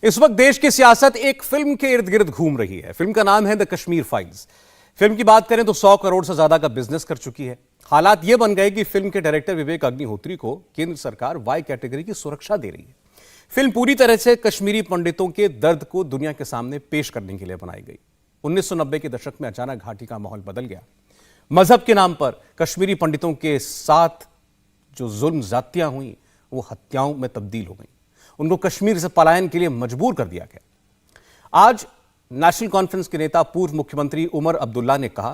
इस वक्त देश की सियासत एक फिल्म के इर्द गिर्द घूम रही है। फिल्म का नाम है द कश्मीर फाइल्स। फिल्म की बात करें तो 100 करोड़ से ज्यादा का बिजनेस कर चुकी है। हालात ये बन गए कि फिल्म के डायरेक्टर विवेक अग्निहोत्री को केंद्र सरकार वाई कैटेगरी की सुरक्षा दे रही है। फिल्म पूरी तरह से कश्मीरी पंडितों के दर्द को दुनिया के सामने पेश करने के लिए बनाई गई। 1990 के दशक में अचानक घाटी का माहौल बदल गया। मजहब के नाम पर कश्मीरी पंडितों के साथ जो जुल्म जातियां हुई वो हत्याओं में तब्दील हो गई। उनको कश्मीर से पलायन के लिए मजबूर कर दिया गया। आज नेशनल कॉन्फ्रेंस के नेता पूर्व मुख्यमंत्री उमर अब्दुल्ला ने कहा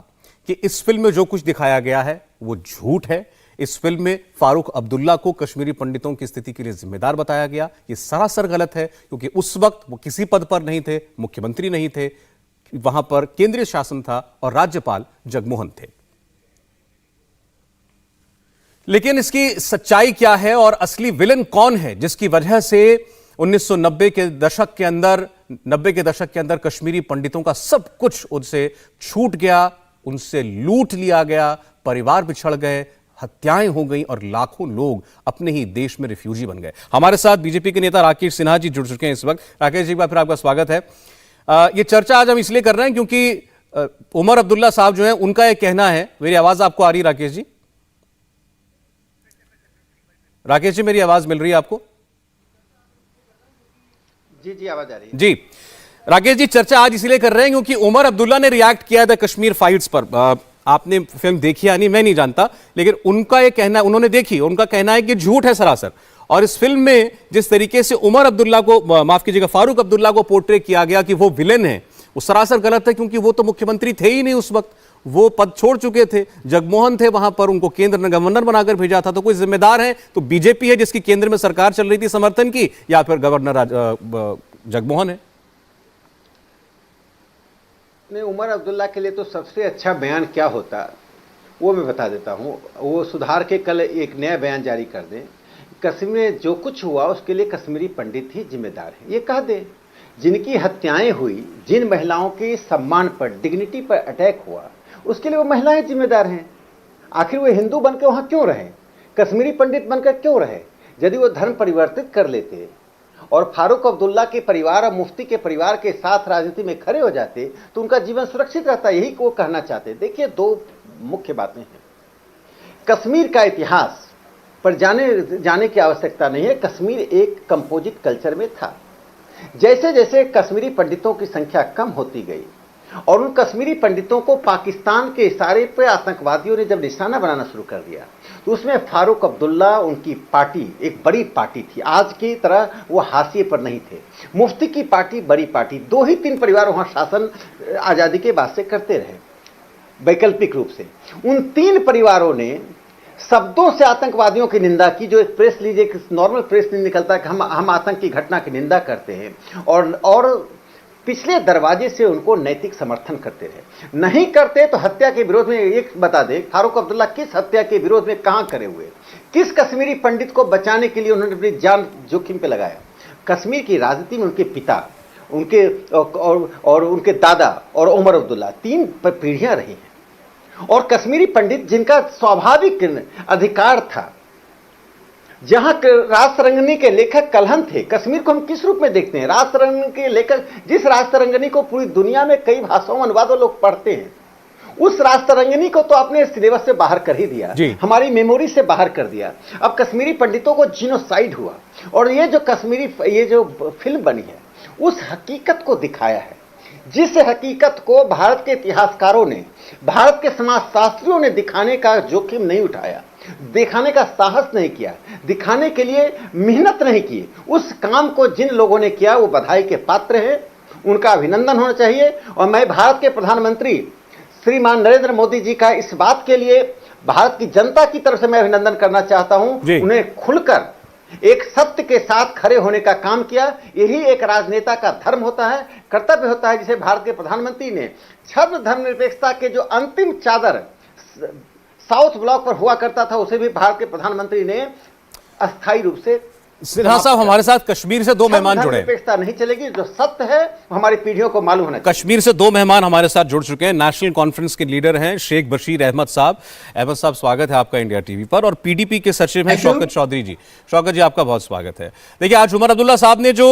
कि इस फिल्म में जो कुछ दिखाया गया है वो झूठ है। इस फिल्म में फारूक अब्दुल्ला को कश्मीरी पंडितों की स्थिति के लिए जिम्मेदार बताया गया। ये सरासर गलत है, क्योंकि उस वक्त वो किसी पद पर नहीं थे, मुख्यमंत्री नहीं थे, वहां पर केंद्रीय शासन था और राज्यपाल जगमोहन थे। लेकिन इसकी सच्चाई क्या है और असली विलन कौन है जिसकी वजह से 1990 के दशक के अंदर कश्मीरी पंडितों का सब कुछ उनसे छूट गया, उनसे लूट लिया गया, परिवार बिछड़ गए, हत्याएं हो गई और लाखों लोग अपने ही देश में रिफ्यूजी बन गए। हमारे साथ बीजेपी के नेता राकेश सिन्हा जी जुड़ चुके हैं इस वक्त। राकेश जी, एक बार फिर आपका स्वागत है। ये चर्चा आज हम इसलिए कर रहे हैं क्योंकि उमर अब्दुल्ला साहब जो है उनका यह कहना है। मेरी आवाज आपको आ रही है राकेश जी? राकेश जी, मेरी आवाज मिल रही है आपको? जी जी, आवाज आ रही है जी। राकेश जी, चर्चा आज इसलिए कर रहे हैं क्योंकि उमर अब्दुल्ला ने रिएक्ट किया था कश्मीर फाइल्स पर। आपने फिल्म देखी या नहीं मैं नहीं जानता, लेकिन उनका ये कहना, उन्होंने देखी, उनका कहना है कि झूठ है सरासर। और इस फिल्म में जिस तरीके से उमर अब्दुल्ला को, माफ कीजिएगा, फारूक अब्दुल्ला को पोर्ट्रे किया गया कि वो विलेन है, वो सरासर गलत है, क्योंकि वो तो मुख्यमंत्री थे ही नहीं उस वक्त। वो पद छोड़ चुके थे, जगमोहन थे वहां पर, उनको केंद्र ने गवर्नर बनाकर भेजा था। तो कोई जिम्मेदार है तो बीजेपी है जिसकी केंद्र में सरकार चल रही थी समर्थन की, या फिर गवर्नर जगमोहन है? उमर अब्दुल्ला के लिए तो सबसे अच्छा बयान क्या होता वो मैं बता देता हूँ। वो सुधार के कल एक नया बयान जारी कर दें। कश्मीर में जो कुछ हुआ उसके लिए कश्मीरी पंडित ही जिम्मेदार है, ये कह दें। जिनकी हत्याएं हुई, जिन महिलाओं के सम्मान पर, डिग्निटी पर अटैक हुआ, उसके लिए वो महिलाएं जिम्मेदार हैं। आखिर वो हिंदू बनकर वहां क्यों रहे, कश्मीरी पंडित बनकर क्यों रहे? यदि वो धर्म परिवर्तित कर लेते और फारूक अब्दुल्ला के परिवार और मुफ्ती के परिवार के साथ राजनीति में खड़े हो जाते तो उनका जीवन सुरक्षित रहता। यही वो कहना चाहते। देखिए, दो मुख्य बातें हैं। कश्मीर का इतिहास पर जाने की आवश्यकता नहीं है। कश्मीर एक कंपोजिट कल्चर में था। जैसे जैसे कश्मीरी पंडितों की संख्या कम होती गई और उन कश्मीरी पंडितों को पाकिस्तान के इशारे पर आतंकवादियों ने जब निशाना बनाना शुरू कर दिया तो उसमें फारूक अब्दुल्ला, उनकी पार्टी एक बड़ी पार्टी थी। आज की तरह वो हाशिए पर नहीं थे। मुफ्ती की पार्टी बड़ी पार्टी, 2 ही 3 परिवार वहां शासन आजादी के बाद से करते रहे वैकल्पिक रूप से। उन 3 परिवारों ने शब्दों से आतंकवादियों की निंदा की। जो एक प्रेस लीजिए, एक नॉर्मल प्रेस नहीं निकलता कि हम आतंक की घटना की निंदा करते हैं, और पिछले दरवाजे से उनको नैतिक समर्थन करते रहे। नहीं करते तो हत्या के विरोध में, एक बता दे, फारूक अब्दुल्ला किस हत्या के विरोध में कहां करे हुए, किस कश्मीरी पंडित को बचाने के लिए उन्होंने अपनी जान जोखिम पे लगाया? कश्मीर की राजनीति में उनके पिता, उनके और उनके दादा और उमर अब्दुल्ला 3 पीढ़ियां रही हैं। और कश्मीरी पंडित जिनका स्वाभाविक अधिकार था, जहां रास तरंगिणी के लेखक कलहन थे। कश्मीर को हम किस रूप में देखते हैं? रास तरंगिणी के लेखक, जिस रास तरंगिणी को पूरी दुनिया में कई भाषाओं में अनुवाद लोग पढ़ते हैं, उस रास तरंगिणी को तो आपने सिलेबस से बाहर कर ही दिया, हमारी मेमोरी से बाहर कर दिया। अब कश्मीरी पंडितों को जीनोसाइड हुआ। और ये जो फिल्म बनी है उस हकीकत को दिखाया है, जिस हकीकत को भारत के इतिहासकारों ने, भारत के समाजशास्त्रियों ने दिखाने का जोखिम नहीं उठाया, दिखाने का साहस नहीं किया, दिखाने के लिए मेहनत नहीं की। उस काम को जिन लोगों ने किया वो बधाई के पात्र हैं, उनका अभिनंदन होना चाहिए। और मैं भारत के प्रधानमंत्री श्रीमान नरेंद्र मोदी जी का इस बात के लिए भारत की जनता की तरफ से मैं अभिनंदन करना चाहता हूं। उन्हें खुलकर एक सत्य के साथ खड़े होने का काम किया। यही एक राजनेता का धर्म होता है, कर्तव्य होता है, जिसे भारत के प्रधानमंत्री ने छद्म धर्मनिरपेक्षता के जो अंतिम चादर साउथ ब्लॉक पर हुआ करता था, उसे भी भारत के प्रधानमंत्री ने अस्थायी रूप से सिन्हा साहब, हमारे साथ कश्मीर से दो मेहमान जुड़े हैं। धर्मनिरपेक्षता नहीं चलेगी, जो सत्य है वो हमारी पीढ़ियों को मालूम होना चाहिए। कश्मीर से दो मेहमान हमारे साथ जुड़ चुके हैं। नेशनल कॉन्फ्रेंस के लीडर हैं शेख बशीर अहमद साहब। अहमद साहब, स्वागत है आपका इंडिया टीवी पर। और पीडीपी के सचिव हैं शौकत चौधरी जी। शौकत जी, आपका बहुत स्वागत है। देखिए, आज उमर अब्दुल्ला साहब ने जो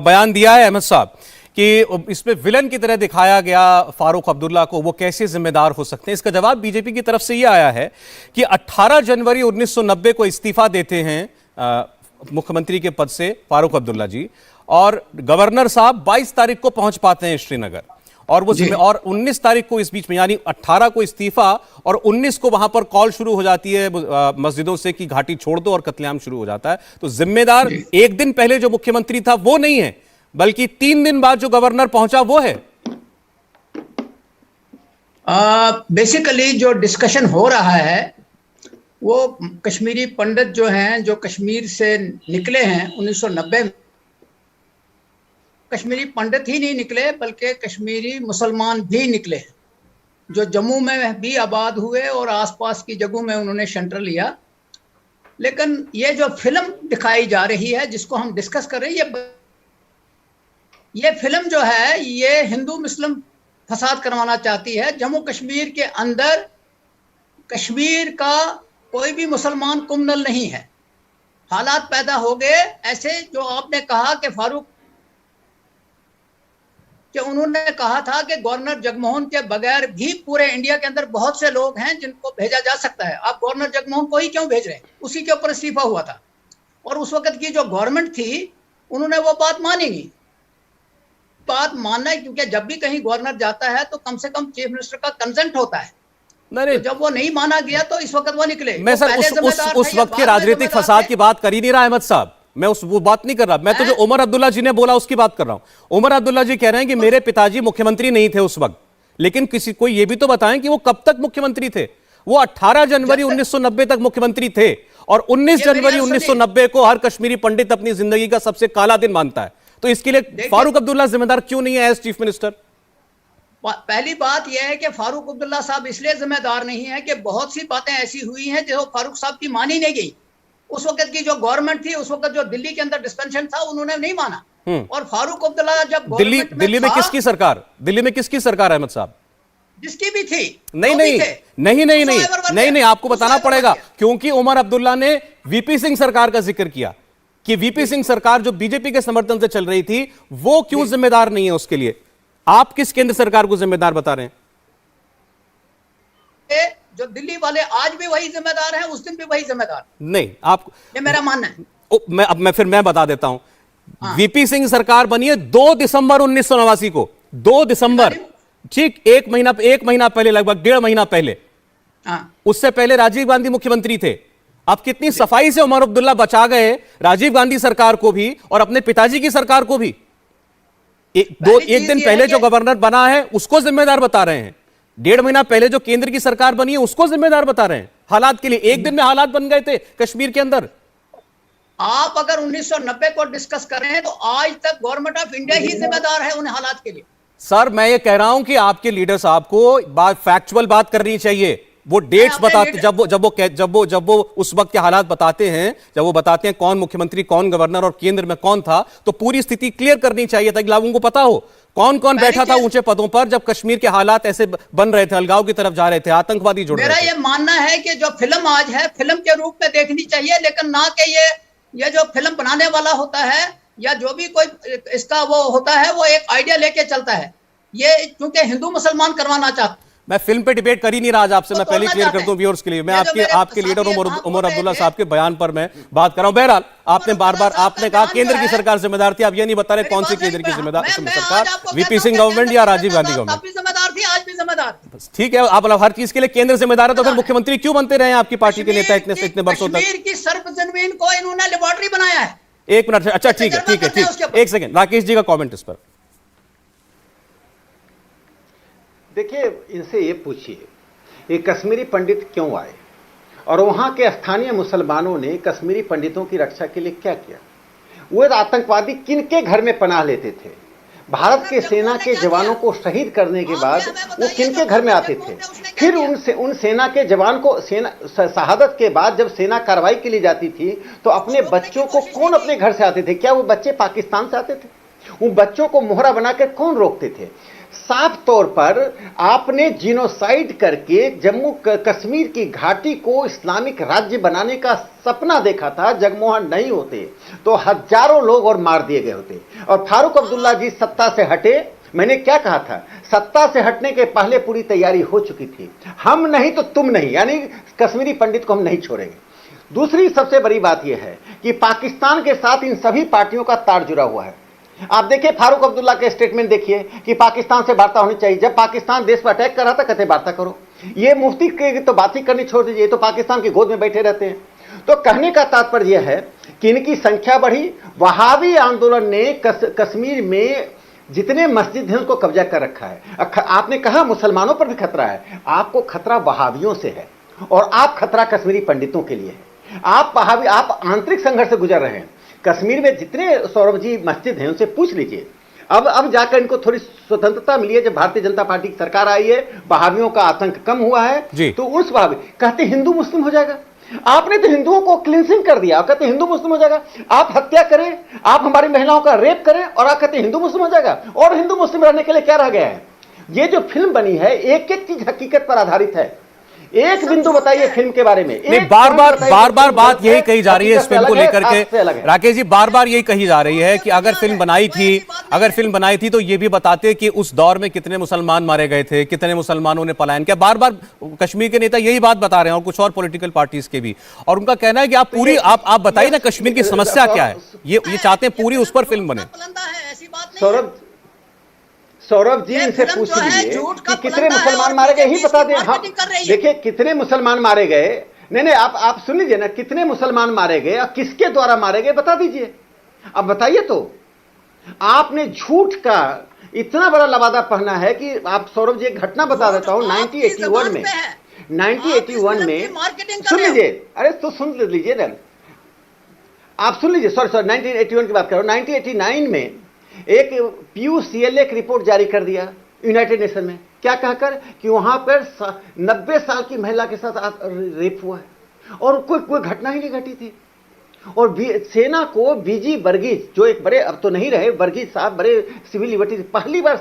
बयान दिया है अहमद साहब कि इसमें विलन की तरह दिखाया गया फारूक अब्दुल्ला को, वो कैसे जिम्मेदार हो सकते हैं, इसका जवाब बीजेपी की तरफ से ये आया है कि 18 जनवरी 1990 को इस्तीफा देते हैं मुख्यमंत्री के पद से फारूक अब्दुल्ला जी, और गवर्नर साहब 22 तारीख को पहुंच पाते हैं श्रीनगर, और वो और 19 तारीख को इस बीच में, यानी 18 को इस्तीफा और 19 को वहां पर कॉल शुरू हो जाती है मस्जिदों से कि घाटी छोड़ दो, और कत्लेआम शुरू हो जाता है। तो जिम्मेदार एक दिन पहले जो मुख्यमंत्री था वो नहीं है, बल्कि 3 दिन बाद जो गवर्नर पहुंचा वो है। बेसिकली जो डिस्कशन हो रहा है वो कश्मीरी पंडित जो हैं, जो कश्मीर से निकले हैं 1990 में, कश्मीरी पंडित ही नहीं निकले बल्कि कश्मीरी मुसलमान भी निकले हैं, जो जम्मू में भी आबाद हुए और आसपास की जगहों में उन्होंने शेल्टर लिया। लेकिन ये जो फिल्म दिखाई जा रही है, जिसको हम डिस्कस कर रहे हैं, ये फिल्म जो है ये हिंदू मुस्लिम फसाद करवाना चाहती है। जम्मू कश्मीर के अंदर कश्मीर का कोई भी मुसलमान कुमनल नहीं है। हालात पैदा हो गए ऐसे, जो आपने कहा कि फारूक, कि उन्होंने कहा था कि गवर्नर जगमोहन के बगैर भी पूरे इंडिया के अंदर बहुत से लोग हैं जिनको भेजा जा सकता है। आप गवर्नर जगमोहन को ही क्यों भेज रहे हैं? उसी के ऊपर इस्तीफा हुआ था, और उस वक्त की जो गवर्नमेंट थी उन्होंने वो बात मानी नहीं। बात मानना है, क्योंकि जब भी कहीं गवर्नर जाता है तो कम से कम चीफ मिनिस्टर का कंसेंट होता है। नहीं, तो जब वो नहीं माना गया तो इस वक्त वो निकले। मैं सर उस वक्त के राजनीतिक फसाद की बात कर ही नहीं रहा अहमद साहब, मैं वो बात नहीं कर रहा। मैं तो जो उमर अब्दुल्ला जी ने बोला उसकी बात कर रहा हूं। उमर अब्दुल्ला जी कह रहे हैं कि मेरे पिताजी मुख्यमंत्री नहीं थे उस वक्त, लेकिन किसी को ये भी तो बताएं कि वो कब तक मुख्यमंत्री थे। वो 18 जनवरी 1990 तक मुख्यमंत्री थे, और 19 जनवरी 1990 को हर कश्मीरी पंडित अपनी जिंदगी का सबसे काला दिन मानता है। तो इसके लिए फारूक अब्दुल्ला जिम्मेदार क्यों नहीं है एज चीफ मिनिस्टर? पहली बात यह है कि फारूक अब्दुल्ला साहब इसलिए जिम्मेदार नहीं है कि बहुत सी बातें ऐसी हुई हैं जो फारूक साहब की मानी नहीं गई। उस वक्त की जो गवर्नमेंट थी, उस वक्त जो दिल्ली के अंदर डिस्पेंशन था, उन्होंने नहीं माना। और फारूक अब्दुल्ला जब दिल्ली में किसकी सरकार, दिल्ली में किसकी सरकार अहमद साहब? जिसकी भी थी। नहीं, आपको बताना पड़ेगा, क्योंकि उमर अब्दुल्ला ने वीपी सिंह सरकार का जिक्र किया कि वीपी सिंह सरकार जो बीजेपी के समर्थन से चल रही थी, वो क्यों जिम्मेदार नहीं है उसके लिए? आप किस केंद्र सरकार को जिम्मेदार बता रहे हैं? जो दिल्ली वाले आज भी वही जिम्मेदार हैं, उस दिन भी वही जिम्मेदार नहीं। आप, ये मेरा मानना है। मैं बता देता हूं। वीपी सिंह सरकार बनी है 2 दिसंबर 1989 को, 2 दिसंबर, ठीक 1 महीना पहले, लगभग 1.5 महीना पहले। उससे पहले राजीव गांधी मुख्यमंत्री थे। अब कितनी सफाई से उमर अब्दुल्ला बचा गए राजीव गांधी सरकार को भी और अपने पिताजी की सरकार को भी। एक दिन पहले जो गवर्नर बना है उसको जिम्मेदार बता रहे हैं, 1.5 महीना पहले जो केंद्र की सरकार बनी है उसको जिम्मेदार बता रहे हैं हालात के लिए। एक दिन में हालात बन गए थे कश्मीर के अंदर। आप अगर 1990 को डिस्कस करें तो आज तक गवर्नमेंट ऑफ इंडिया ही जिम्मेदार है उन हालात के लिए। सर, मैं ये कह रहा हूं कि आपके लीडर साहब को फैक्चुअल बात करनी चाहिए। वो डेट्स बताते, जब वो उस वक्त के हालात बताते हैं, जब वो बताते हैं कौन मुख्यमंत्री, कौन गवर्नर और केंद्र में कौन था, तो पूरी स्थिति क्लियर करनी चाहिए ताकि लोगों को पता हो कौन कौन बैठा था ऊंचे पदों पर जब कश्मीर के हालात ऐसे बन रहे थे, अलगाव की तरफ जा रहे थे, आतंकवादी जुड़ रहे थे। मेरा ये मानना है कि जो फिल्म आज है फिल्म के रूप में देखनी चाहिए, लेकिन ना कि ये जो फिल्म बनाने वाला होता है या जो भी कोई इसका वो होता है, वो एक आइडिया लेके चलता है। ये क्योंकि हिंदू मुसलमान करवाना चाहता। मैं फिल्म पे डिबेट कर ही नहीं रहा आज आपसे, मैं पहले क्लियर कर दूं व्यूअर्स के लिए। मैं आपके लीडर उमर अब्दुल्ला साहब के बयान पर मैं बात कर रहा हूं। बहरहाल, आपने बार-बार आपने कहा केंद्र की सरकार जिम्मेदार थी, आप ये नहीं बता रहे कौन सी केंद्र की सरकार, वीपी सिंह गवर्नमेंट या राजीव गांधी गवर्नमेंट? जिम्मेदार थी, आज भी जिम्मेदार। ठीक है, आप हर चीज के लिए केंद्र जिम्मेदार है, तो फिर मुख्यमंत्री क्यों बनते रहे आपकी पार्टी के नेता इतने वर्षों तक? कश्मीर की सर्वजनीन को इन्होंने लेबोरेटरी बनाया है। एक मिनट, अच्छा ठीक है, एक सेकंड, राकेश जी का कॉमेंट इस पर। देखिए, इनसे ये पूछिए ये कश्मीरी पंडित क्यों आए और वहाँ के स्थानीय मुसलमानों ने कश्मीरी पंडितों की रक्षा के लिए क्या किया? वो आतंकवादी किनके घर में पनाह लेते थे? भारत के सेना के जवानों को शहीद करने के बाद वो किनके घर में आते थे? फिर उन सेना के जवान को शहादत के बाद जब सेना कार्रवाई के लिए जाती थी तो अपने बच्चों को कौन अपने घर से आते थे? क्या वो बच्चे पाकिस्तान से आते थे? उन बच्चों को मोहरा बनाकर कौन रोकते थे? साफ तौर पर आपने जीनोसाइड करके जम्मू कश्मीर की घाटी को इस्लामिक राज्य बनाने का सपना देखा था। जगमोहन नहीं होते तो हजारों लोग और मार दिए गए होते। और फारूक अब्दुल्ला जी सत्ता से हटे। मैंने क्या कहा था? सत्ता से हटने के पहले पूरी तैयारी हो चुकी थी। हम नहीं तो तुम नहीं, यानी कश्मीरी पंडित को हम नहीं छोड़ेंगे। दूसरी सबसे बड़ी बात यह है कि पाकिस्तान के साथ इन सभी पार्टियों का तार जुड़ा हुआ है। आप देखिए फारूक अब्दुल्ला के स्टेटमेंट देखिए कि पाकिस्तान से वार्ता होनी चाहिए। जब पाकिस्तान देश पर अटैक कर रहा था कहते वार्ता करो। ये मुफ्ती की तो बात ही करनी छोड़ दीजिए, तो पाकिस्तान की गोद में बैठे रहते हैं। तो कहने का तात्पर्य यह है कि इनकी संख्या बढ़ी। वहाबी आंदोलन ने कश्मीर में जितने मस्जिद हैं उसको कब्जा कर रखा है। आपने कहा मुसलमानों पर भी खतरा है, आपको खतरा वहाबियों से है और आप खतरा कश्मीरी पंडितों के लिए है। आप आंतरिक संघर्ष से गुजर रहे हैं। कश्मीर में जितने सौरभ जी मस्जिद हैं उनसे पूछ लीजिए। अब जाकर इनको थोड़ी स्वतंत्रता मिली है, जब भारतीय जनता पार्टी की सरकार आई है, वहाबियों का आतंक कम हुआ है, तो उस वहाबी कहते हिंदू मुस्लिम हो जाएगा। आपने तो हिंदुओं को क्लिंसिंग कर दिया, कहते हिंदू मुस्लिम हो जाएगा। आप हत्या करें, आप हमारी महिलाओं का रेप करें और आप कहते हिंदू मुस्लिम हो जाएगा। और हिंदू मुस्लिम रहने के लिए क्या रह गया है? ये जो फिल्म बनी है एक एक चीज हकीकत पर आधारित है। एक बिंदु बताइए फिल्म के बारे में। नहीं, बार बार बात यही कही जा रही है इस फिल्म को लेकर के। राकेश जी बार बार यही कही जा रही है कि अगर फिल्म बनाई थी तो ये भी बताते कि उस दौर में कितने मुसलमान मारे गए थे, कितने मुसलमानों ने पलायन किया। बार बार कश्मीर के नेता यही बात बता रहे हैं और कुछ और पॉलिटिकल पार्टीज के भी। और उनका कहना है कि आप पूरी आप बताइए ना कश्मीर की समस्या क्या है। ये चाहते हैं पूरी उस पर फिल्म बने। सौरभ जी इनसे पूछ लीजिए कि कितने मुसलमान मारे गए, ही बता दें। हम देखिए कितने मुसलमान मारे गए। नहीं आप सुन लीजिए ना, कितने मुसलमान मारे गए और किसके द्वारा मारे गए बता दीजिए। अब बताइए तो। आपने झूठ का इतना बड़ा लबादा पहना है कि आप सौरभ जी एक घटना बता देता हूं। 1981 में सुन लीजिए। अरे तो सुन लीजिए ना, आप सुन लीजिए। सॉरी 1981 की बात करो। 1989 में एक PUCLA की रिपोर्ट जारी कर दिया यूनाइटेड नेशन में, क्या कहकर कि वहां पर 90 साल की महिला के साथ रेप हुआ है और कोई घटना ही नहीं घटी थी। और सेना को बीजी वर्गीज, जो एक बड़े, अब तो नहीं रहे, वर्गीज साहब बड़े सिविल लिबर्टी, पहली बार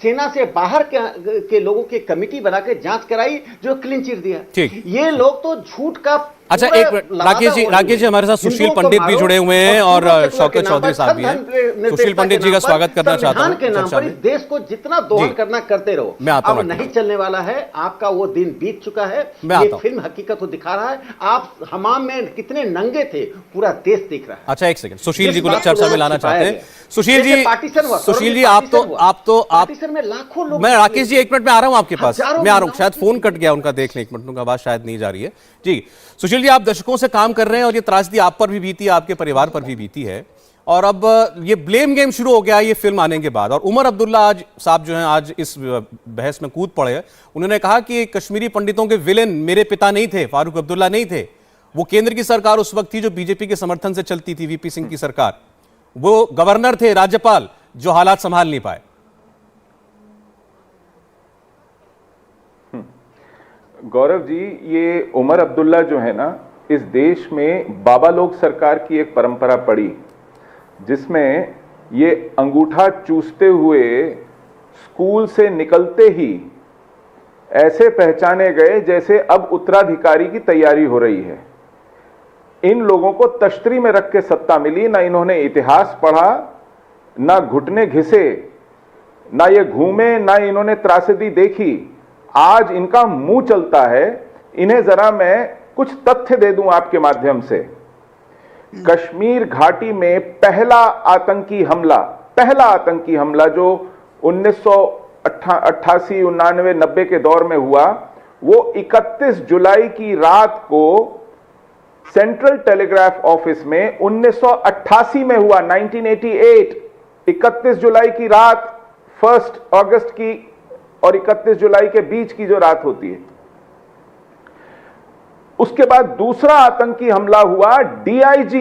सेना से बाहर के लोगों की कमेटी बनाकर जांच कराई जो क्लीन चिट दिया। ये लोग तो झूठ का। अच्छा एक मिनट राकेश जी हमारे साथ सुशील पंडित भी जुड़े हुए हैं और शौकत चौधरी साहब भी हैं। सुशील पंडित जी का स्वागत करना चाहता हूं के नाम पर। इस देश को जितना दोहन करना करते रहो, अब नहीं चलने वाला है। आपका वो दिन बीत चुका है। ये फिल्म हकीकत को दिखा रहा है। आप हमाम में कितने नंगे थे पूरा देश देख रहा है। अच्छा एक सेकंड, सुशील जी को चर्चा में लाना चाहते हैं। सुशील जी आप में लाखों लोग। मैं राकेश जी एक मिनट में आ रहा हूं आपके पास, मैं आ रहा हूं। शायद फोन कट गया उनका, देख लें एक मिनट, उनका आवाज शायद नहीं जा रही है। जी सुशील जी, आप दशकों से काम कर रहे हैं और ये त्रासदी आप पर भी बीती है, आपके परिवार पर भी बीती है और अब ये ब्लेम गेम शुरू हो गया ये फिल्म आने के बाद। और उमर अब्दुल्ला आज साहब जो हैं आज इस बहस में कूद पड़े। उन्होंने कहा कि कश्मीरी पंडितों के विलेन मेरे पिता नहीं थे, फारूक अब्दुल्ला नहीं थे, वो केंद्र की सरकार उस वक्त थी जो बीजेपी के समर्थन से चलती थी, VP सिंह की सरकार। वो गवर्नर थे, राज्यपाल, जो हालात संभाल नहीं पाए। गौरव जी, ये उमर अब्दुल्ला जो है ना, इस देश में बाबा लोग सरकार की एक परंपरा पड़ी जिसमें ये अंगूठा चूसते हुए स्कूल से निकलते ही ऐसे पहचाने गए जैसे अब उत्तराधिकारी की तैयारी हो रही है। इन लोगों को तश्तरी में रख के सत्ता मिली, ना इन्होंने इतिहास पढ़ा, ना घुटने घिसे, ना ये घूमे, ना इन्होंने त्रासदी देखी। आज इनका मुंह चलता है। इन्हें जरा मैं कुछ तथ्य दे दूं आपके माध्यम से। कश्मीर घाटी में पहला आतंकी हमला जो 1988, 89, 90 के दौर में हुआ, वो 31 जुलाई की रात को सेंट्रल टेलीग्राफ ऑफिस में 1988 में हुआ। 1988 31 जुलाई की रात, 1 अगस्त की और 31 जुलाई के बीच की जो रात होती है। उसके बाद दूसरा आतंकी हमला हुआ DIG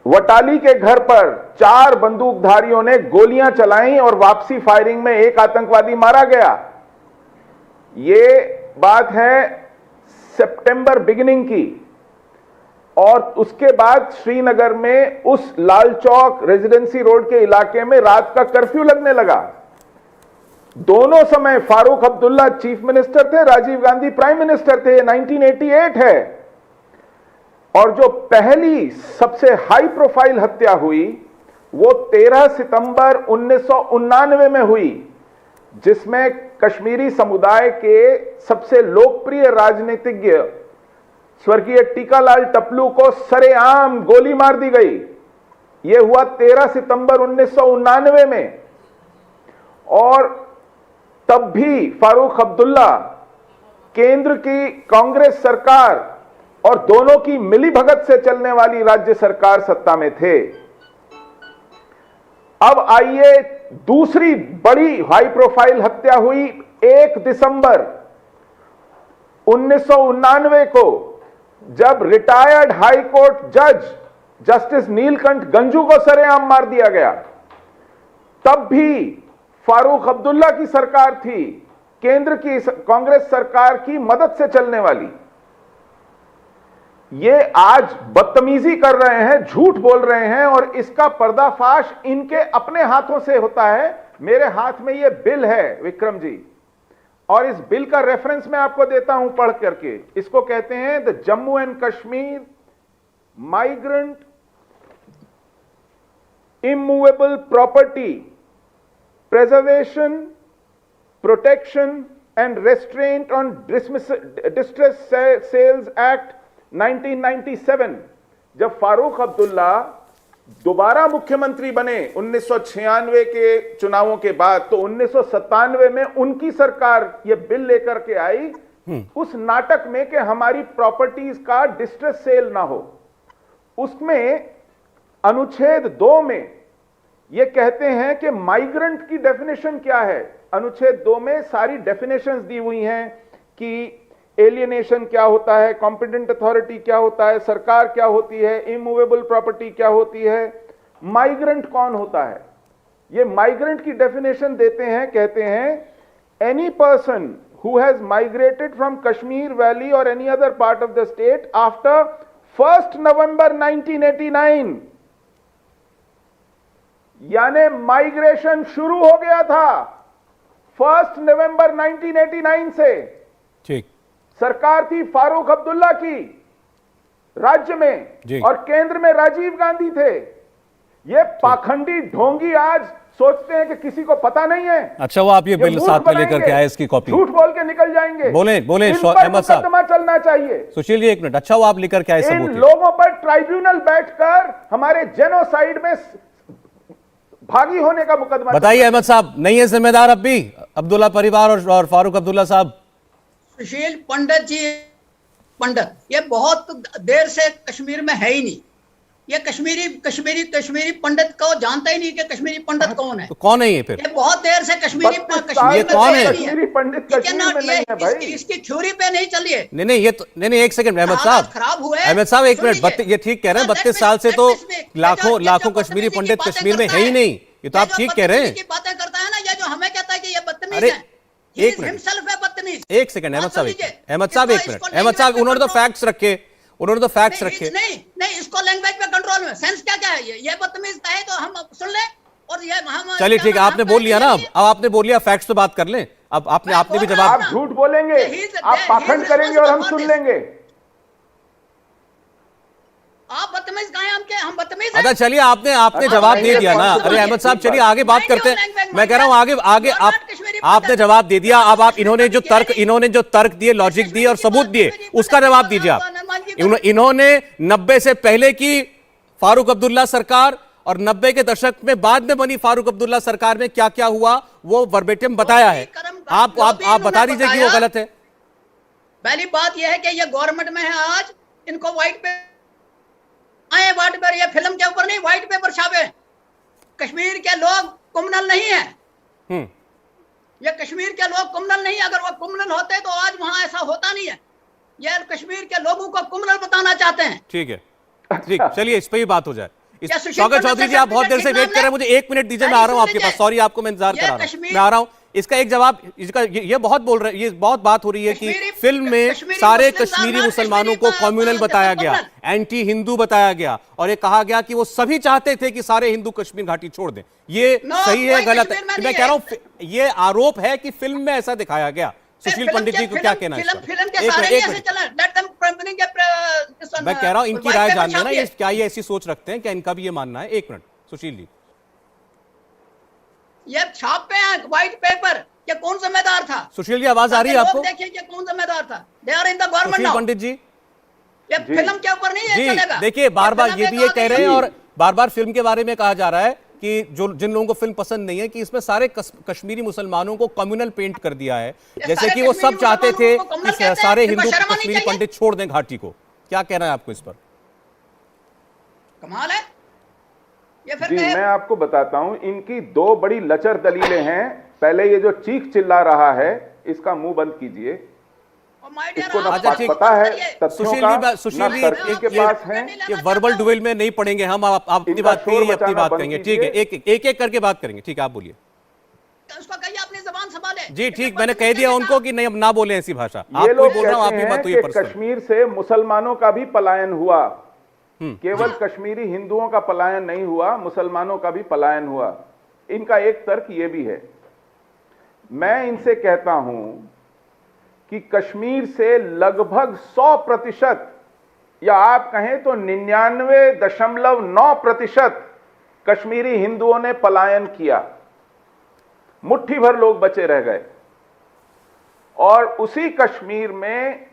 वटाली के घर पर 4 बंदूकधारियों ने गोलियां चलाई और वापसी फायरिंग में एक आतंकवादी मारा गया। ये बात है सितंबर बिगिनिंग की। और उसके बाद श्रीनगर में उस लाल चौक रेजिडेंसी रोड के इलाके में रात का कर्फ्यू लगने लगा। दोनों समय फारूक अब्दुल्ला चीफ मिनिस्टर थे, राजीव गांधी प्राइम मिनिस्टर थे। 1988 है। और जो पहली सबसे हाई प्रोफाइल हत्या हुई वो 13 सितंबर 1999 में हुई, जिसमें कश्मीरी समुदाय के सबसे लोकप्रिय राजनीतिज्ञ स्वर्गीय टीकालाल टपलू को सरेआम गोली मार दी गई। यह हुआ 13 सितंबर 1999 में। और तब भी फारूक अब्दुल्ला केंद्र की कांग्रेस सरकार और दोनों की मिलीभगत से चलने वाली राज्य सरकार सत्ता में थे। अब आइए, दूसरी बड़ी हाई प्रोफाइल हत्या हुई 1 दिसंबर 1999 को, जब रिटायर्ड हाई कोर्ट जज जस्टिस नीलकंठ गंजू को सरेआम मार दिया गया। तब भी फारूक अब्दुल्ला की सरकार थी, केंद्र की कांग्रेस सरकार की मदद से चलने वाली। ये आज बदतमीजी कर रहे हैं, झूठ बोल रहे हैं, और इसका पर्दाफाश इनके अपने हाथों से होता है। मेरे हाथ में ये बिल है विक्रम जी, और इस बिल का रेफरेंस मैं आपको देता हूं पढ़ करके। इसको कहते हैं the Jammu and Kashmir migrant immovable property preservation protection and restraint on distress sales act 1997। जब फारूक अब्दुल्ला दोबारा मुख्यमंत्री बने 1996 के चुनावों के बाद, तो 1997 में उनकी सरकार यह बिल लेकर के आई उस नाटक में कि हमारी प्रॉपर्टीज का डिस्ट्रेस सेल ना हो। उसमें अनुच्छेद 2 में यह कहते हैं कि माइग्रेंट की डेफिनेशन क्या है। अनुच्छेद 2 में सारी डेफिनेशंस दी हुई हैं कि एलियनेशन क्या होता है, कॉम्पिटेंट अथॉरिटी क्या होता है, सरकार क्या होती है, इमूवेबल प्रॉपर्टी क्या होती है, माइग्रेंट कौन होता है। ये माइग्रेंट की डेफिनेशन देते हैं, कहते हैं any person who has migrated from Kashmir valley और any other part of the state after 1 November 1989। यानी माइग्रेशन शुरू हो गया था 1 नवंबर 1989 से। ठीक। सरकार थी फारूक अब्दुल्ला की राज्य में, और केंद्र में राजीव गांधी थे। ये पाखंडी ढोंगी आज सोचते हैं कि किसी को पता नहीं है। अच्छा, वो आप ये बिल साथ में लेकर के आए, इसकी कॉपी झूठ बोल के निकल जाएंगे। बोले अहमद साहब, चलना चाहिए। सुशील जी एक मिनट, अच्छा वो आप लेकर के आए सबूत। इन लोगों पर ट्राइब्यूनल बैठकर हमारे जेनोसाइड में भागी होने का मुकदमा। बताइए अहमद साहब, नहीं है जिम्मेदार अब भी अब्दुल्ला परिवार और फारूक अब्दुल्ला साहब? सुशील पंडित जी, पंडित ये बहुत देर से कश्मीर में है ही नहीं। ये कश्मीरी पंडित को जानता ही नहीं कि कश्मीरी पंडित कौन है। तो कौन है ये फिर? ये बहुत देर से कश्मीर ये कौन है? कश्मीरी पंडित कश्मीर में नहीं है भाई। इसकी थ्योरी पे नहीं चलिए। नहीं ये तो नहीं, एक सेकंड अहमद साहब, खराब हुए। अहमद साहब एक मिनट, ये ठीक कह रहे हैं 32 साल से तो लाखों कश्मीरी पंडित कश्मीर में है ही नहीं। ये तो आप ठीक कह रहे हैं। बातें करता है ना, ये जो हमें कहता है कि ये बदतमीज अरे है। एक मिनट, एक सेकंड अहमद साहब, अहमद साहब एक मिनट, अहमद साहब उन्होंने तो फैक्ट्स रखे, नहीं इसको लैंग्वेज पे कंट्रोल में सेंस क्या है। ये बदतमीज है तो हम सुन लें, और ये हम चलिए ठीक है, आपने बोल लिया ना, अब आपने बोल लिया, फैक्ट्स पे बात कर लें। अब आपने भी जवाब। आप झूठ बोलेंगे, आप पाखंड करेंगे और हम सुन लेंगे। आप बदतमीज कहें हम बदतमीज। अच्छा चलिए, आपने जवाब दे दिया ना। अरे अहमद साहब चलिए आगे बात करते हैं। मैं कह रहा हूं आगे आपने जवाब दे दिया। अब आप इन्होंने जो तर्क दिए, लॉजिक दिए और सबूत दिए, उसका जवाब दीजिए आप। इन्होंने 90 से पहले की फारूक अब्दुल्ला सरकार और 90 के दशक में बाद में बनी फारूक अब्दुल्ला सरकार में क्या क्या हुआ वो वर्बेटिम बताया है। आप बता दीजिए कि वो गलत है। पहली बात यह है कि ये गवर्नमेंट में है, आज इनको व्हाइट पे आए, व्हाइट पेपर, ये फिल्म के ऊपर नहीं, व्हाइट पेपर छापे। कश्मीर के लोग क्रिमिनल नहीं है। ये कश्मीर के लोग क्रिमिनल नहीं, अगर वो क्रिमिनल होते तो आज वहां ऐसा होता नहीं है। ये कश्मीर के लोगों को क्रिमिनल बताना चाहते हैं। ठीक है, ठीक, चलिए इस पे ही बात हो जाए। क्या सुशील शौकत पंडित चौधरी का जी, आप बहुत देर से सर्टिफिकेट वेट कर रहे हैं, मुझे 1 मिनट दीजिए, मैं आ रहा हूं आपके पास। सॉरी, आपको मैं इंतजार करा रहा हूं, मैं आ रहा हूं। इसका एक जवाब, इसका ये बहुत बोल रहे हैं, ये बहुत बात हो रही है कि फिल्म में सारे कश्मीरी मुसलमानों को कम्युनल बताया गया, एंटी हिंदू बताया गया, और ये कहा गया कि वो सभी चाहते थे कि सारे हिंदू कश्मीर घाटी छोड़ दें। ये सही है, गलत है? मैं कह रहा हूं, ये आरोप है कि फिल्म में ऐसा दिखाया गया। सुशील पंडित जी को क्या कहना है? मैं कह रहा हूं, इनकी राय जान लेना, ये क्या ये ऐसी सोच रखते हैं, क्या इनका भी ये मानना है? 1 मिनट सुशील जी। ये छापे हैं व्हाइट पेपर, ये कौन जिम्मेदार था? सुशील जी, आवाज आ रही है आपको? देखिए ये कौन जिम्मेदार था? They are in the government Sushil now. Pandit ji, ये फिल्म के ऊपर नहीं है चलेगा। देखिए, बार बार ये भी ये कह रहे हैं, और बार बार फिल्म के बारे में कहा जा रहा है कि जिन लोगों को फिल्म पसंद नहीं है, कि इसमें सारे कश्मीरी मुसलमानों को कम्युनल पेंट कर दिया है, जैसे कि वो सब चाहते थे कि सारे हिंदू कश्मीरी पंडित छोड़ दें घाटी को। क्या कहना है आपको इस पर? कमाल है ये। फिर जी, मैं आपको बताता हूं, इनकी 2 बड़ी लचर दलीलें हैं। पहले ये जो चीख चिल्ला रहा है, इसका मुंह बंद कीजिए। इसको ना पता है तथ्यों का, ना तर्क के पास है। ये वर्बल डुएल में नहीं पढ़ेंगे हम, आप अपनी बात करिए, अपनी बात करेंगे, ठीक है? एक एक करके बात करेंगे, ठीक है? आप बोलिए। उसको कहिए अपनी जुबान संभाले। जी ठीक, मैंने कह दिया उनको कि नहीं, अब ना बोले ऐसी भाषा। ये लोग बोल रहा हूं, कहते हैं कि कश्मीर से मुसलमानों का भी पलायन हुआ, केवल कश्मीरी हिंदुओं का पलायन नहीं हुआ, मुसलमानों का भी पलायन हुआ। इनका एक तर्क यह भी है। मैं इनसे कहता हूं कि कश्मीर से लगभग 100%, या आप कहें तो 99.9% कश्मीरी हिंदुओं ने पलायन किया। मुट्ठी भर लोग बचे रह गए, और उसी कश्मीर में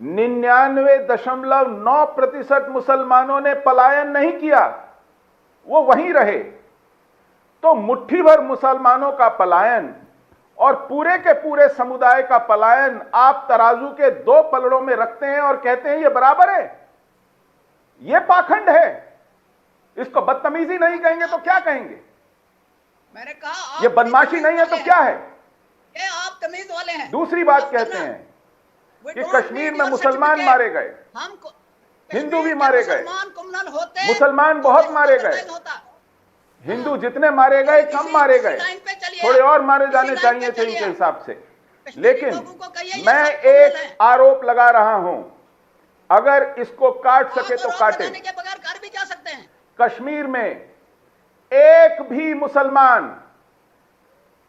99.9% मुसलमानों ने पलायन नहीं किया, वो वहीं रहे। तो मुट्ठी भर मुसलमानों का पलायन और पूरे के पूरे समुदाय का पलायन आप तराजू के 2 पलड़ों में रखते हैं और कहते हैं ये बराबर है। ये पाखंड है। इसको बदतमीजी नहीं कहेंगे तो क्या कहेंगे? मैंने कहा ये बदमाशी नहीं है तो क्या है? ये आप तमीज वाले हैं। दूसरी बात कहते हैं कि कश्मीर में मुसलमान मारे गए, हिंदू भी मारे गए, मुसलमान बहुत मारे गए, हिंदू जितने मारे गए कम मारे गए, थोड़े और मारे जाने चाहिए थे इनके हिसाब से। लेकिन मैं एक आरोप लगा रहा हूं, अगर इसको काट सके तो काटे। कश्मीर में एक भी मुसलमान,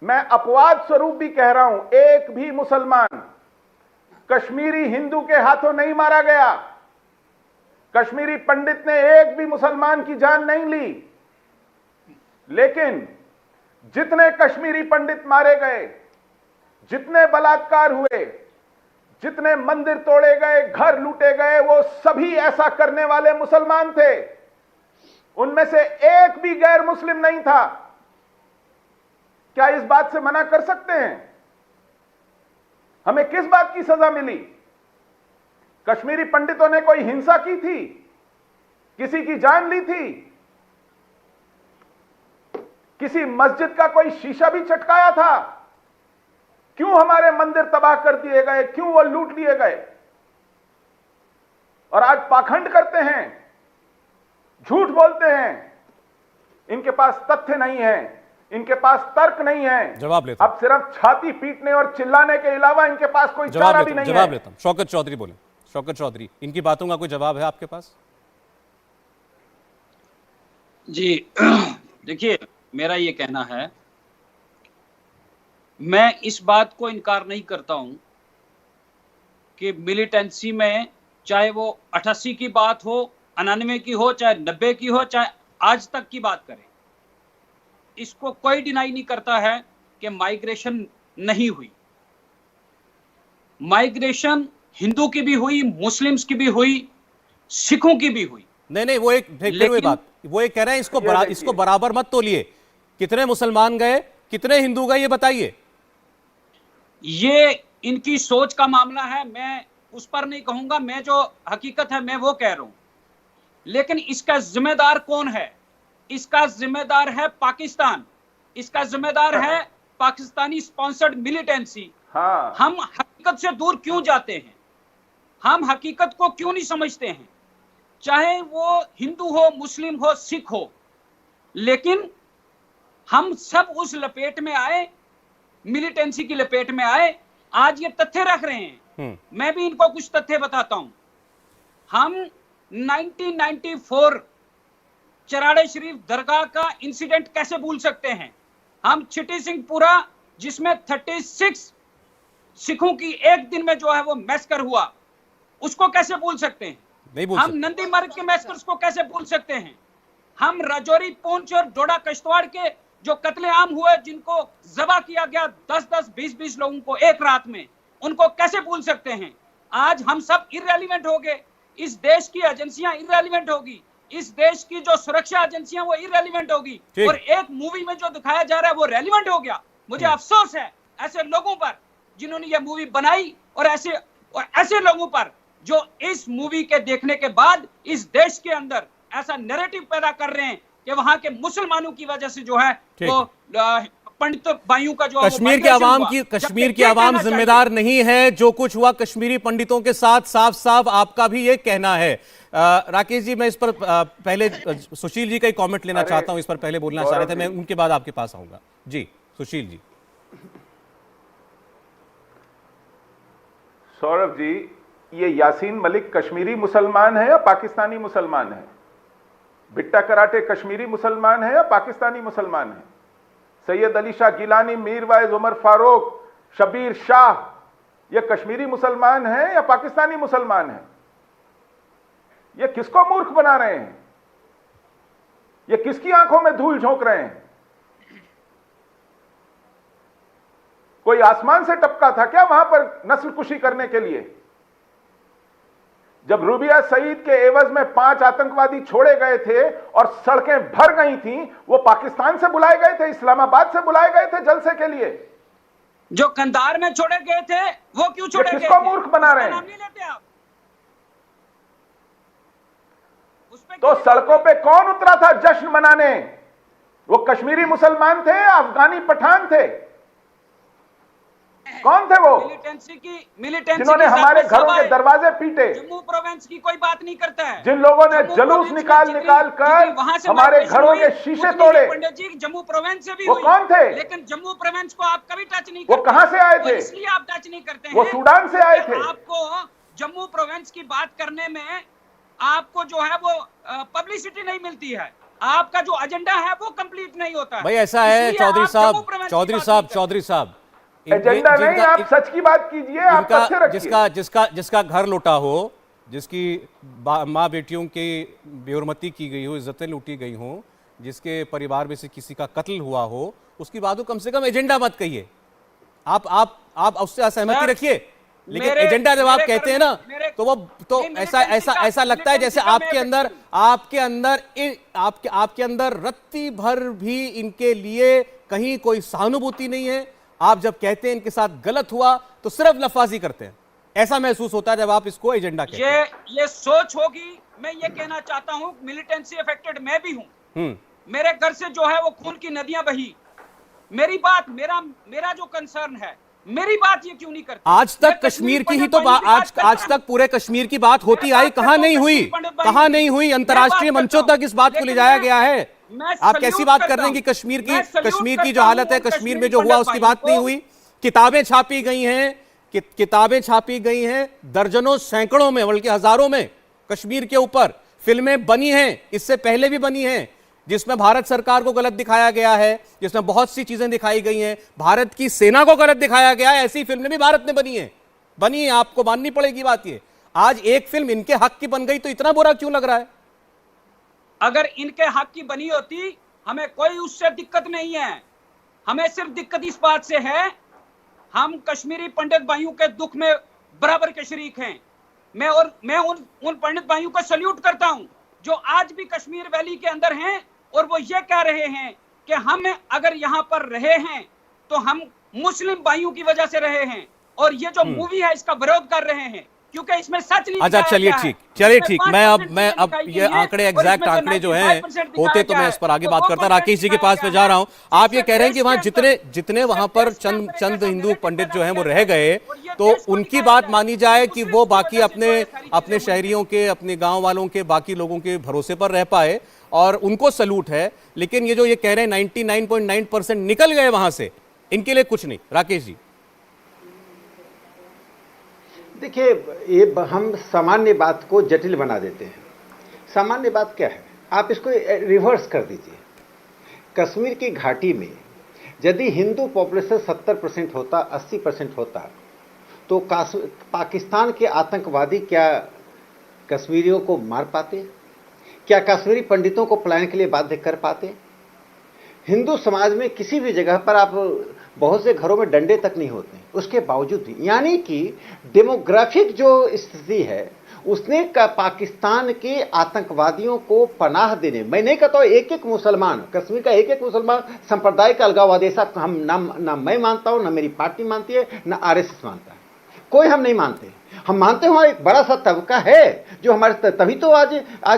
मैं अपवाद स्वरूप भी कह रहा हूं, एक भी मुसलमान कश्मीरी हिंदू के हाथों नहीं मारा गया। कश्मीरी पंडित ने एक भी मुसलमान की जान नहीं ली। लेकिन जितने कश्मीरी पंडित मारे गए, जितने बलात्कार हुए, जितने मंदिर तोड़े गए, घर लूटे गए, वो सभी ऐसा करने वाले मुसलमान थे। उनमें से एक भी गैर मुस्लिम नहीं था। क्या इस बात से मना कर सकते हैं? हमें किस बात की सजा मिली? कश्मीरी पंडितों ने कोई हिंसा की थी? किसी की जान ली थी? किसी मस्जिद का कोई शीशा भी चटकाया था? क्यों हमारे मंदिर तबाह कर दिए गए? क्यों वो लूट लिए गए? और आज पाखंड करते हैं, झूठ बोलते हैं। इनके पास तथ्य नहीं है, इनके पास तर्क नहीं है। जवाब लेता अब सिर्फ छाती पीटने और चिल्लाने के अलावा इनके पास कोई चारा भी नहीं है। जवाब लेता हूं। शौकत चौधरी बोले। शौकत चौधरी, इनकी बातों का कोई जवाब है आपके पास? जी देखिए, मेरा ये कहना है, मैं इस बात को इनकार नहीं करता हूं कि मिलिटेंसी में चाहे वो 88 की बात हो, 99 की हो, चाहे 90 की हो, चाहे आज तक की बात करें, इसको कोई डिनाई नहीं करता है कि माइग्रेशन नहीं हुई। माइग्रेशन हिंदू की भी हुई, मुस्लिम्स की भी हुई, सिखों की भी हुई। नहीं, वो एक बात, वो एक कह रहे हैं इसको बराबर मत तोलिए। कितने मुसलमान गए, कितने हिंदू गए, ये बताइए। ये इनकी सोच का मामला है, मैं उस पर नहीं कहूंगा। मैं जो हकीकत है मैं वो कह रहा हूं। लेकिन इसका जिम्मेदार कौन है? इसका जिम्मेदार है पाकिस्तान, इसका जिम्मेदार है पाकिस्तानी स्पॉन्सर्ड मिलिटेंसी। हाँ। हम हकीकत से दूर क्यों जाते हैं? हम हकीकत को क्यों नहीं समझते हैं? चाहे वो हिंदू हो, मुस्लिम हो, सिख हो, लेकिन हम सब उस लपेट में आए, मिलिटेंसी की लपेट में आए। आज ये तथ्य रख रहे हैं, मैं भी इनको कुछ तथ्य बताता हूं। हम 1994 चराड़े शरीफ दरगाह का इंसिडेंट कैसे भूल सकते हैं? हम छिटी सिंहपुरा, जिसमें 36 सिखों की एक दिन में जो है वो मैसकर हुआ, उसको कैसे भूल सकते हैं? नहीं भूल हम सकते। नंदी मार्ग के मैसकर्स को कैसे भूल सकते हैं? हम राजौरी, पुंछ और डोडा किश्तवाड़ के जो कत्लेआम हुए, जिनको जबा किया गया 10-10, 20-20 लोगों को एक रात में, उनको कैसे भूल सकते हैं? आज हम सब इररेलेवेंट हो गए। इस देश की एजेंसियां इररेलेवेंट होगी, इस देश की जो सुरक्षा एजेंसियां वो इररेलेवेंट होगी, और एक मूवी में जो दिखाया जा रहा है वो रेलेवेंट हो गया। मुझे अफसोस है ऐसे लोगों पर जिन्होंने ये मूवी बनाई, और ऐसे लोगों पर जो इस मूवी के देखने के बाद इस देश के अंदर ऐसा नैरेटिव पैदा कर रहे हैं कि वहां के मुसलमानों की वजह से जो है वो पंडित भाइयों का जो कश्मीर की आवाम जिम्मेदार नहीं है। जो कुछ हुआ कश्मीरी पंडितों के साथ, साफ साफ आपका भी ये कहना है। राकेश जी, मैं इस पर पहले सुशील जी का ही कमेंट लेना चाहता हूं। इस पर पहले बोलना चाह रहे थे, मैं उनके बाद आपके पास आऊंगा। जी सुशील जी। सौरभ जी, ये यासीन मलिक कश्मीरी मुसलमान है या पाकिस्तानी मुसलमान है? बिट्टा कराटे कश्मीरी मुसलमान है या पाकिस्तानी मुसलमान है? सैयद अली शाह गिलानी, मीरवाइज उमर फारूक, शबीर शाह, ये कश्मीरी मुसलमान है या पाकिस्तानी मुसलमान है? ये किसको मूर्ख बना रहे हैं? ये किसकी आंखों में धूल झोंक रहे हैं? कोई आसमान से टपका था क्या वहां पर नस्ल कुशी करने के लिए? जब रूबिया सईद के एवज में 5 आतंकवादी छोड़े गए थे और सड़कें भर गई थीं, वो पाकिस्तान से बुलाए गए थे, इस्लामाबाद से बुलाए गए थे जलसे के लिए। जो कंधार में छोड़े गए थे वो क्यों छोड़े गए? किसको मूर्ख बना रहे हैं? नाम नहीं लेते आप? तो सड़कों पे कौन उतरा था जश्न मनाने? वो कश्मीरी मुसलमान थे या अफगानी पठान थे? कौन थे वो मिलिटेंसी जिन्होंने हमारे घरों के दरवाजे पीटे? जम्मू प्रोविंस की कोई बात नहीं करता है। जिन लोगों ने जुलूस निकाल कर हमारे घरों के शीशे तोड़े, पंडित जी जम्मू प्रोविंस से भी वो कौन थे? लेकिन जम्मू प्रोविंस को आप कभी टच नहीं करते। वो कहां से आए थे? इसलिए आप टच नहीं करते हैं। वो सूडान से आए थे। आपको जम्मू प्रोविंस की बात करने में आपको जो है वो पब्लिसिटी नहीं मिलती है, आपका जो एजेंडा है वो कंप्लीट नहीं होता। भाई ऐसा है चौधरी साहब, एजेंडा नहीं, आप सच की बात कीजिए, आप तथ्य रखिए। जिसका घर लुटा हो, जिसकी माँ बेटियों की बेहरमती की गई हो, इज्जतें लूटी गई हो, जिसके परिवार में से किसी का कत्ल हुआ हो, उसकी बात को कम से कम एजेंडा मत कहिए। आप उससे असहमति रखिए, लेकिन एजेंडा जब आप कहते हैं ना, तो वो तो ऐसा लगता है जैसे आपके अंदर रत्ती भर भी इनके लिए कहीं कोई सहानुभूति नहीं है। आप जब कहते हैं इनके साथ गलत हुआ तो सिर्फ लफाजी करते हैं, ऐसा महसूस होता है जब आप इसको एजेंडा कहते हैं। ये सोच होगी। मैं ये कहना चाहता हूं, मिलिटेंसी अफेक्टेड मैं भी हूं। मेरे घर से जो है वो खून की नदियां बही। मेरा जो कंसर्न है, मेरी बात ये क्यों नहीं करती? आज तक कश्मीर की ही तो आज तक पूरे कश्मीर की बात होती आई, कहां नहीं हुई? अंतर्राष्ट्रीय मंचों तक इस बात को ले जाया गया है। आप कैसी बात कर रहे हैं कि कश्मीर की जो हालत है, कश्मीर में जो हुआ उसकी बात नहीं हुई? किताबें छापी गई हैं दर्जनों, सैकड़ों में, बल्कि हजारों में कश्मीर के ऊपर फिल्में बनी हैं, इससे पहले भी बनी हैं, जिसमें भारत सरकार को गलत दिखाया गया है, जिसमें बहुत सी चीजें दिखाई गई हैं, भारत की सेना को गलत दिखाया गया है। ऐसी फिल्में भी भारत में बनी है, आपको माननी पड़ेगी बात ये। आज एक फिल्म इनके हक की बन गई तो इतना बुरा क्यों लग रहा है? अगर इनके हक की बनी होती हमें कोई उससे दिक्कत नहीं है। हमें सिर्फ दिक्कत इस बात से है, हम कश्मीरी पंडित भाइयों के दुख में बराबर के शरीक हैं। मैं उन पंडित भाइयों को सल्यूट करता हूं जो आज भी कश्मीर वैली के अंदर हैं, और वो ये कह रहे हैं कि हम अगर यहां पर रहे हैं तो हम मुस्लिम भाइयों की वजह से रहे हैं, और ये जो मूवी है इसका विरोध कर रहे हैं। क्योंकि इसमें सच नहीं अच्छा दिखाया चलिए गया है। ठीक, चलिए इसमें ठीक, 5% मैं अब दिखाई ये गई है आंकड़े और एग्जैक्ट इसमें आंकड़े जो हैं 95% होते तो दिखाया मैं इस पर आगे गया बात है। करता। तो राकेश जी के पास मैं जा रहा हूं। आप ये कह रहे हैं कि वहां जितने वहां पर चंद हिंदू पंडित जो हैं वो रह गए, तो उनकी बात मानी जाए कि वो बाकी अपने शहरियों के, अपने गांव वालों के, बाकी लोगों के भरोसे पर रह पाए और उनको सलूट है। लेकिन ये जो ये कह रहे हैं 99.9% निकल गए वहां से, इनके लिए कुछ नहीं। राकेश जी, देखिए, ये हम सामान्य बात को जटिल बना देते हैं। सामान्य बात क्या है, आप इसको रिवर्स कर दीजिए। कश्मीर की घाटी में यदि हिंदू पॉपुलेशन 70% होता, 80% होता, तो पाकिस्तान के आतंकवादी क्या कश्मीरियों को मार पाते? क्या कश्मीरी पंडितों को पलायन के लिए बाध्य कर पाते? हिंदू समाज में किसी भी जगह पर आप बहुत से घरों में डंडे तक नहीं होते, उसके बावजूद भी, यानी कि डेमोग्राफिक जो स्थिति है उसने पाकिस्तान के आतंकवादियों को पनाह देने, मैं नहीं कहता हूं एक एक मुसलमान, कश्मीर का एक एक मुसलमान संप्रदाय का अलगाववाद, ऐसा हम ना मैं मानता हूं, ना मेरी पार्टी मानती है, ना आरएसएस मानता है, कोई हम नहीं मानते। हम मानते हैं हमारा एक बड़ा सा तबका है जो हमारे, तभी तो आज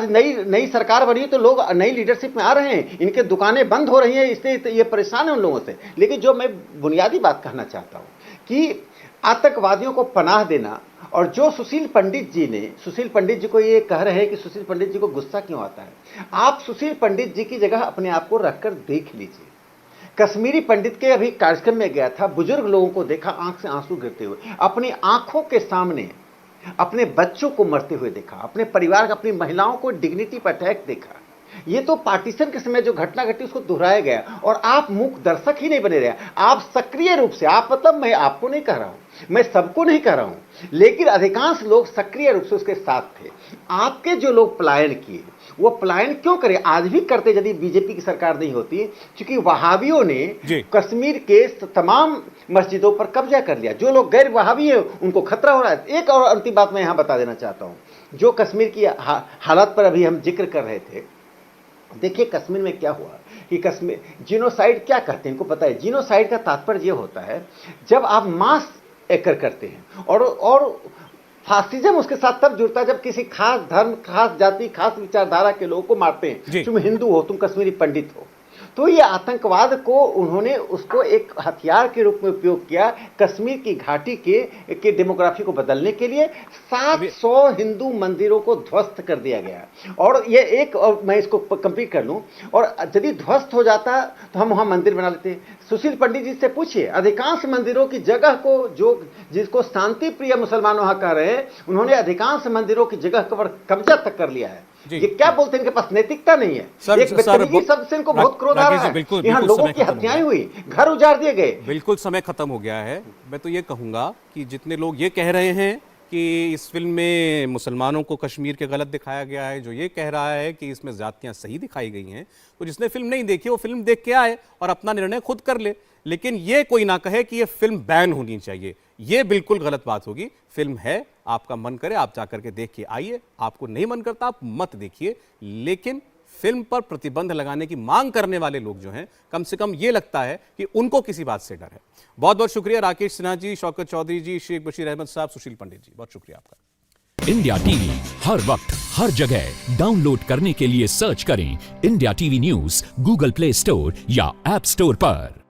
नई सरकार बनी है, तो लोग नई लीडरशिप में आ रहे हैं, इनके दुकानें बंद हो रही हैं, इसलिए ये परेशान है उन लोगों से। लेकिन जो मैं बुनियादी बात कहना चाहता हूं कि आतंकवादियों को पनाह देना, और जो सुशील पंडित जी को ये कह रहे हैं कि सुशील पंडित जी को गुस्सा क्यों आता है, आप सुशील पंडित जी की जगह अपने आप को रखकर देख लीजिए। कश्मीरी पंडित के अभी कार्यक्रम में गया था, बुजुर्ग लोगों को देखा आंख से आंसू गिरते हुए, अपनी आंखों के सामने अपने बच्चों को मरते हुए देखा, अपने परिवार का, अपनी महिलाओं को डिग्निटी पर अटैक देखा। ये तो पार्टीशन के समय जो घटना घटी उसको दोहराया गया, और आप मूक दर्शक ही नहीं बने रहे, आप सक्रिय रूप से, आप मतलब मैं आपको नहीं कह रहा हूं, मैं सबको नहीं कह रहा हूं, लेकिन अधिकांश लोग सक्रिय रूप से उसके साथ थे। आपके जो लोग पलायन किए वो पलायन क्यों करे, आज भी करते यदि बीजेपी की सरकार नहीं होती, क्योंकि वहाबियों ने कश्मीर के तमाम मस्जिदों पर कब्जा कर लिया। जो लोग गैर वहाबी हैं उनको खतरा हो रहा है। एक और अंतिम बात मैं यहां बता देना चाहता हूं, जो कश्मीर की हालत पर अभी हम जिक्र कर रहे थे, देखिए कश्मीर में क्या हुआ कि कश्मीर जीनोसाइड क्या कहते हैं, इनको पता है? जीनोसाइड का तात्पर्य यह होता है जब आप मास एकर करते हैं, और फासिज्म उसके साथ तब जुड़ता है जब किसी खास धर्म, खास जाति, खास विचारधारा के लोगों को मारते हैं। तुम हिंदू हो, तुम कश्मीरी पंडित हो, तो ये आतंकवाद को उन्होंने उसको एक हथियार के रूप में उपयोग किया कश्मीर की घाटी के डेमोग्राफी को बदलने के लिए। 700 हिंदू मंदिरों को ध्वस्त कर दिया गया, और ये एक, और मैं इसको कंप्लीट कर लूं, और यदि ध्वस्त हो जाता तो हम वहां मंदिर बना लेते। सुशील पंडित जी से पूछिए, अधिकांश मंदिरों की जगह को, जो जिसको शांति प्रिय मुसलमान वहां कह रहे हैं, उन्होंने अधिकांश मंदिरों की जगह पर कब्जा तक कर लिया है। ये क्या बोलते हैं, इनके पास नैतिकता नहीं है। एक बदतमीजी शब्द से इनको बहुत क्रोध आ रहा है। यहाँ लोगों की हत्याएं हुई, घर उजाड़ दिए गए। बिल्कुल समय खत्म हो गया है। मैं तो ये कहूंगा कि जितने लोग ये कह रहे हैं कि इस फिल्म में मुसलमानों को कश्मीर के गलत दिखाया गया है, जो ये कह रहा है कि इसमें जातियां सही दिखाई गई हैं, तो जिसने फिल्म नहीं देखी वो फिल्म देख के आए और अपना निर्णय खुद कर ले। लेकिन ये कोई ना कहे कि ये फिल्म बैन होनी चाहिए, ये बिल्कुल गलत बात होगी। फिल्म है, आपका मन करे आप जाकर के देख के आइए, आपको नहीं मन करता आप मत देखिए, लेकिन फिल्म पर प्रतिबंध लगाने की मांग करने वाले लोग जो हैं, कम से कम ये लगता है कि उनको किसी बात से डर है। बहुत बहुत शुक्रिया राकेश सिन्हा जी, शौकत चौधरी जी, शेख बशीर अहमद साहब, सुशील पंडित जी, बहुत शुक्रिया आपका। इंडिया टीवी हर वक्त हर जगह डाउनलोड करने के लिए सर्च करें India TV news Google play store या ऐप स्टोर पर।